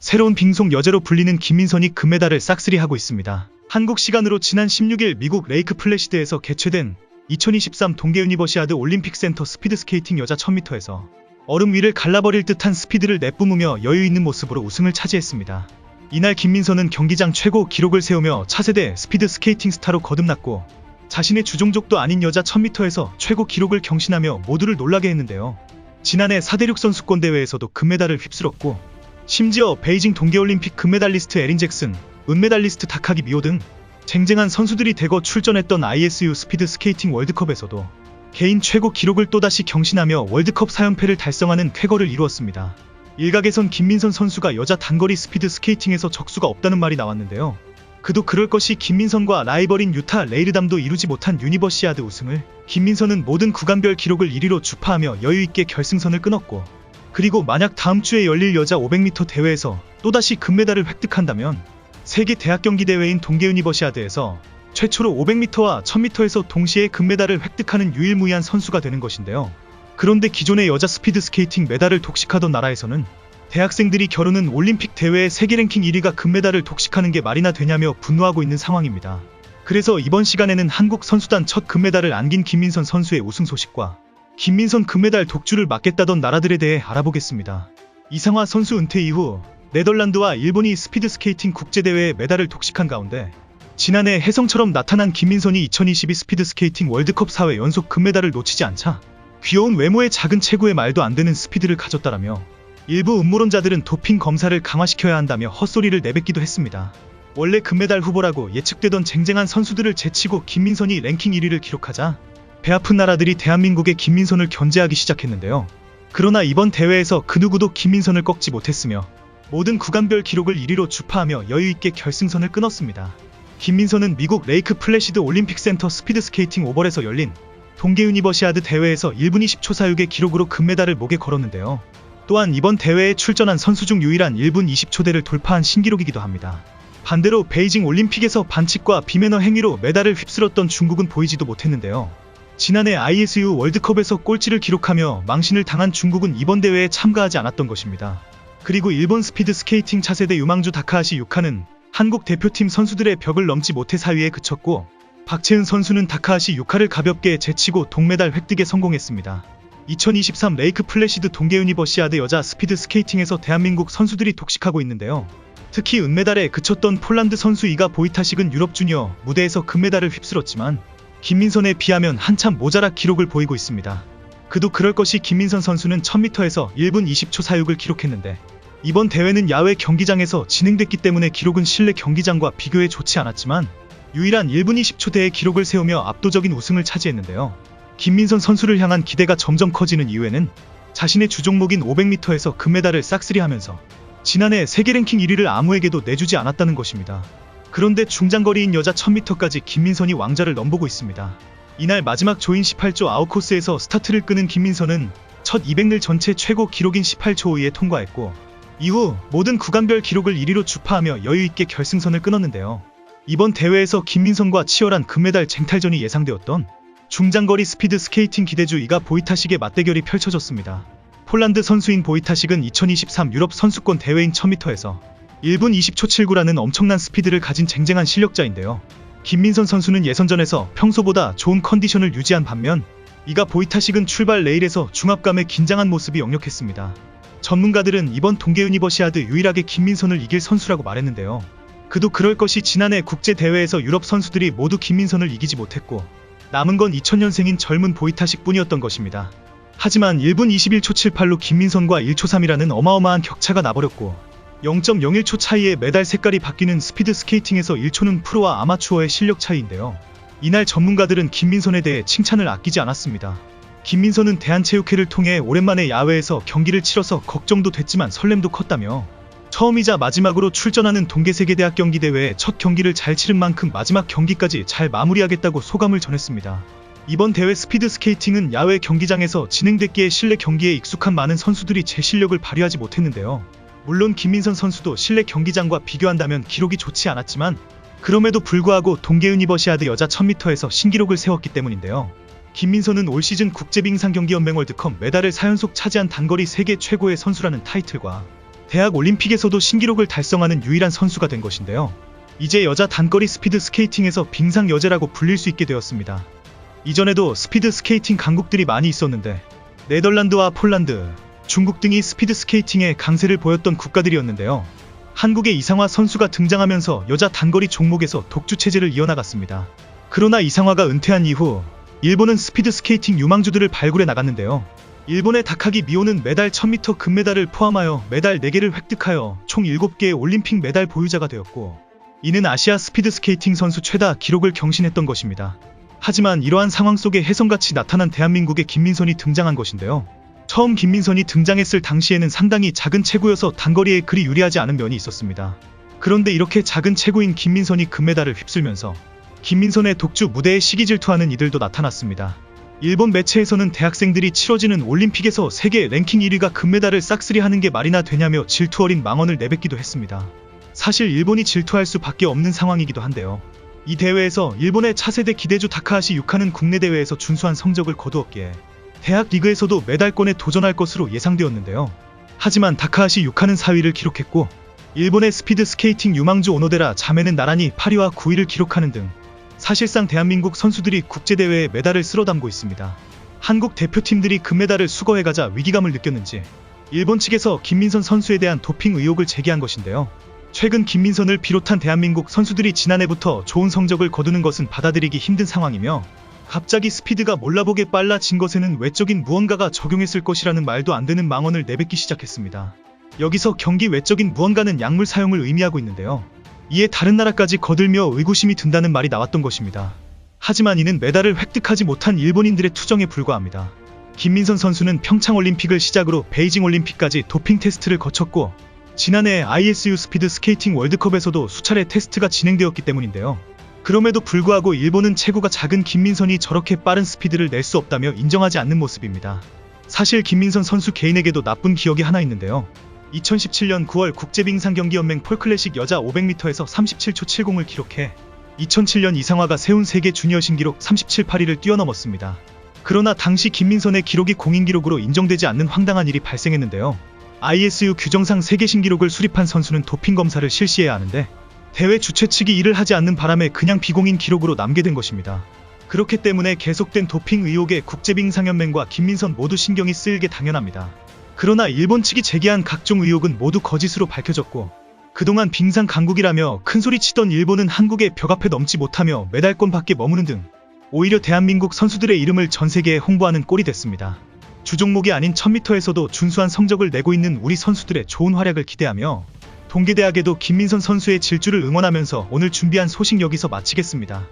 새로운 빙속 여제로 불리는 김민선이 금메달을 싹쓸이하고 있습니다. 한국 시간으로 지난 16일 미국 레이크 플래시드에서 개최된 2023 동계 유니버시아드 올림픽 센터 스피드스케이팅 여자 1000m에서 얼음 위를 갈라버릴 듯한 스피드를 내뿜으며 여유있는 모습으로 우승을 차지했습니다. 이날 김민선은 경기장 최고 기록을 세우며 차세대 스피드 스케이팅 스타로 거듭났고 자신의 주종족도 아닌 여자 1000m에서 최고 기록을 경신하며 모두를 놀라게 했는데요. 지난해 4대륙 선수권 대회에서도 금메달을 휩쓸었고 심지어 베이징 동계올림픽 금메달리스트 에린 잭슨, 은메달리스트 다카기 미오 등 쟁쟁한 선수들이 대거 출전했던 ISU 스피드 스케이팅 월드컵에서도 개인 최고 기록을 또다시 경신하며 월드컵 4연패를 달성하는 쾌거를 이루었습니다. 일각에선 김민선 선수가 여자 단거리 스피드 스케이팅에서 적수가 없다는 말이 나왔는데요. 그도 그럴 것이 김민선과 라이벌인 유타 레이르담도 이루지 못한 유니버시아드 우승을 김민선은 모든 구간별 기록을 1위로 주파하며 여유있게 결승선을 끊었고 그리고 만약 다음 주에 열릴 여자 500m 대회에서 또다시 금메달을 획득한다면 세계 대학 경기 대회인 동계 유니버시아드에서 최초로 500m와 1000m에서 동시에 금메달을 획득하는 유일무이한 선수가 되는 것인데요. 그런데 기존의 여자 스피드 스케이팅 메달을 독식하던 나라에서는 대학생들이 겨루는 올림픽 대회의 세계 랭킹 1위가 금메달을 독식하는 게 말이나 되냐며 분노하고 있는 상황입니다. 그래서 이번 시간에는 한국 선수단 첫 금메달을 안긴 김민선 선수의 우승 소식과 김민선 금메달 독주를 막겠다던 나라들에 대해 알아보겠습니다. 이상화 선수 은퇴 이후 네덜란드와 일본이 스피드 스케이팅 국제대회에 메달을 독식한 가운데 지난해 혜성처럼 나타난 김민선이 2022 스피드 스케이팅 월드컵 4회 연속 금메달을 놓치지 않자 귀여운 외모의 작은 체구에 말도 안 되는 스피드를 가졌다라며 일부 음모론자들은 도핑 검사를 강화시켜야 한다며 헛소리를 내뱉기도 했습니다. 원래 금메달 후보라고 예측되던 쟁쟁한 선수들을 제치고 김민선이 랭킹 1위를 기록하자 배 아픈 나라들이 대한민국의 김민선을 견제하기 시작했는데요. 그러나 이번 대회에서 그 누구도 김민선을 꺾지 못했으며 모든 구간별 기록을 1위로 주파하며 여유있게 결승선을 끊었습니다. 김민선은 미국 레이크 플래시드 올림픽 센터 스피드 스케이팅 오벌에서 열린 동계 유니버시아드 대회에서 1분 20초 사육의 기록으로 금메달을 목에 걸었는데요. 또한 이번 대회에 출전한 선수 중 유일한 1분 20초대를 돌파한 신기록이기도 합니다. 반대로 베이징 올림픽에서 반칙과 비매너 행위로 메달을 휩쓸었던 중국은 보이지도 못했는데요. 지난해 ISU 월드컵에서 꼴찌를 기록하며 망신을 당한 중국은 이번 대회에 참가하지 않았던 것입니다. 그리고 일본 스피드 스케이팅 차세대 유망주 다카하시 유카는 한국 대표팀 선수들의 벽을 넘지 못해 4위에 그쳤고 박채은 선수는 다카하시 유카를 가볍게 제치고 동메달 획득에 성공했습니다. 2023 레이크 플래시드 동계 유니버시아드 여자 스피드 스케이팅에서 대한민국 선수들이 독식하고 있는데요. 특히 은메달에 그쳤던 폴란드 선수 이가 보이타식은 유럽 주니어 무대에서 금메달을 휩쓸었지만 김민선에 비하면 한참 모자라 기록을 보이고 있습니다. 그도 그럴 것이 김민선 선수는 1000m에서 1분 20초 사육을 기록했는데 이번 대회는 야외 경기장에서 진행됐기 때문에 기록은 실내 경기장과 비교해 좋지 않았지만 유일한 1분 20초대의 기록을 세우며 압도적인 우승을 차지했는데요. 김민선 선수를 향한 기대가 점점 커지는 이유에는 자신의 주종목인 500m에서 금메달을 싹쓸이하면서 지난해 세계 랭킹 1위를 아무에게도 내주지 않았다는 것입니다. 그런데 중장거리인 여자 1000m까지 김민선이 왕자를 넘보고 있습니다. 이날 마지막 조인 18조 아웃코스에서 스타트를 끄는 김민선은 첫 200를 전체 최고 기록인 18초 5위에 통과했고 이후 모든 구간별 기록을 1위로 주파하며 여유있게 결승선을 끊었는데요. 이번 대회에서 김민선과 치열한 금메달 쟁탈전이 예상되었던 중장거리 스피드 스케이팅 기대주 이가 보이타식의 맞대결이 펼쳐졌습니다. 폴란드 선수인 보이타식은 2023 유럽 선수권 대회인 1000m에서 1분 20초 79라는 엄청난 스피드를 가진 쟁쟁한 실력자인데요. 김민선 선수는 예선전에서 평소보다 좋은 컨디션을 유지한 반면 이가 보이타식은 출발 레일에서 중압감에 긴장한 모습이 역력했습니다. 전문가들은 이번 동계 유니버시아드 유일하게 김민선을 이길 선수라고 말했는데요. 그도 그럴 것이 지난해 국제대회에서 유럽 선수들이 모두 김민선을 이기지 못했고 남은 건 2000년생인 젊은 보이타식 뿐이었던 것입니다. 하지만 1분 21초 78로 김민선과 1초 3이라는 어마어마한 격차가 나버렸고 0.01초 차이에 메달 색깔이 바뀌는 스피드 스케이팅에서 1초는 프로와 아마추어의 실력 차이인데요. 이날 전문가들은 김민선에 대해 칭찬을 아끼지 않았습니다. 김민선은 대한체육회를 통해 오랜만에 야외에서 경기를 치러서 걱정도 됐지만 설렘도 컸다며 처음이자 마지막으로 출전하는 동계세계대학 경기대회에 첫 경기를 잘 치른 만큼 마지막 경기까지 잘 마무리하겠다고 소감을 전했습니다. 이번 대회 스피드 스케이팅은 야외 경기장에서 진행됐기에 실내 경기에 익숙한 많은 선수들이 제 실력을 발휘하지 못했는데요. 물론 김민선 선수도 실내 경기장과 비교한다면 기록이 좋지 않았지만 그럼에도 불구하고 동계 유니버시아드 여자 1000m에서 신기록을 세웠기 때문인데요. 김민선은 올 시즌 국제빙상경기연맹 월드컵 메달을 4연속 차지한 단거리 세계 최고의 선수라는 타이틀과 대학 올림픽에서도 신기록을 달성하는 유일한 선수가 된 것인데요. 이제 여자 단거리 스피드 스케이팅에서 빙상 여제라고 불릴 수 있게 되었습니다. 이전에도 스피드 스케이팅 강국들이 많이 있었는데 네덜란드와 폴란드, 중국 등이 스피드 스케이팅에 강세를 보였던 국가들이었는데요. 한국의 이상화 선수가 등장하면서 여자 단거리 종목에서 독주 체제를 이어나갔습니다. 그러나 이상화가 은퇴한 이후 일본은 스피드 스케이팅 유망주들을 발굴해 나갔는데요. 일본의 다카기 미오는 매달 1000m 금메달을 포함하여 메달 4개를 획득하여 총 7개의 올림픽 메달 보유자가 되었고, 이는 아시아 스피드 스케이팅 선수 최다 기록을 경신했던 것입니다. 하지만 이러한 상황 속에 혜성같이 나타난 대한민국의 김민선이 등장한 것인데요. 처음 김민선이 등장했을 당시에는 상당히 작은 체구여서 단거리에 그리 유리하지 않은 면이 있었습니다. 그런데 이렇게 작은 체구인 김민선이 금메달을 휩쓸면서 김민선의 독주 무대에 시기질투하는 이들도 나타났습니다. 일본 매체에서는 대학생들이 치러지는 올림픽에서 세계 랭킹 1위가 금메달을 싹쓸이하는 게 말이나 되냐며 질투 어린 망언을 내뱉기도 했습니다. 사실 일본이 질투할 수밖에 없는 상황이기도 한데요. 이 대회에서 일본의 차세대 기대주 다카하시 유카는 국내 대회에서 준수한 성적을 거두었기에 대학 리그에서도 메달권에 도전할 것으로 예상되었는데요. 하지만 다카하시 유카는 4위를 기록했고, 일본의 스피드 스케이팅 유망주 오노데라 자매는 나란히 8위와 9위를 기록하는 등 사실상 대한민국 선수들이 국제대회에 메달을 쓸어담고 있습니다. 한국 대표팀들이 금메달을 수거해가자 위기감을 느꼈는지 일본 측에서 김민선 선수에 대한 도핑 의혹을 제기한 것인데요. 최근 김민선을 비롯한 대한민국 선수들이 지난해부터 좋은 성적을 거두는 것은 받아들이기 힘든 상황이며, 갑자기 스피드가 몰라보게 빨라진 것에는 외적인 무언가가 적용했을 것이라는 말도 안 되는 망언을 내뱉기 시작했습니다. 여기서 경기 외적인 무언가는 약물 사용을 의미하고 있는데요. 이에 다른 나라까지 거들며 의구심이 든다는 말이 나왔던 것입니다. 하지만 이는 메달을 획득하지 못한 일본인들의 투정에 불과합니다. 김민선 선수는 평창올림픽을 시작으로 베이징올림픽까지 도핑 테스트를 거쳤고, 지난해 ISU 스피드 스케이팅 월드컵에서도 수차례 테스트가 진행되었기 때문인데요. 그럼에도 불구하고 일본은 체구가 작은 김민선이 저렇게 빠른 스피드를 낼 수 없다며 인정하지 않는 모습입니다. 사실 김민선 선수 개인에게도 나쁜 기억이 하나 있는데요. 2017년 9월 국제빙상경기연맹 폴클래식 여자 500m에서 37초 70을 기록해 2007년 이상화가 세운 세계 주니어 신기록 37.82를 뛰어넘었습니다. 그러나 당시 김민선의 기록이 공인기록으로 인정되지 않는 황당한 일이 발생했는데요. ISU 규정상 세계 신기록을 수립한 선수는 도핑 검사를 실시해야 하는데, 대회 주최 측이 이를 하지 않는 바람에 그냥 비공인 기록으로 남게 된 것입니다. 그렇기 때문에 계속된 도핑 의혹에 국제빙상연맹과 김민선 모두 신경이 쓰이게 당연합니다. 그러나 일본 측이 제기한 각종 의혹은 모두 거짓으로 밝혀졌고, 그동안 빙상 강국이라며 큰소리치던 일본은 한국의 벽 앞에 넘지 못하며 메달권 밖에 머무는 등 오히려 대한민국 선수들의 이름을 전세계에 홍보하는 꼴이 됐습니다. 주종목이 아닌 1000m에서도 준수한 성적을 내고 있는 우리 선수들의 좋은 활약을 기대하며 동계대학에도 김민선 선수의 질주를 응원하면서 오늘 준비한 소식 여기서 마치겠습니다.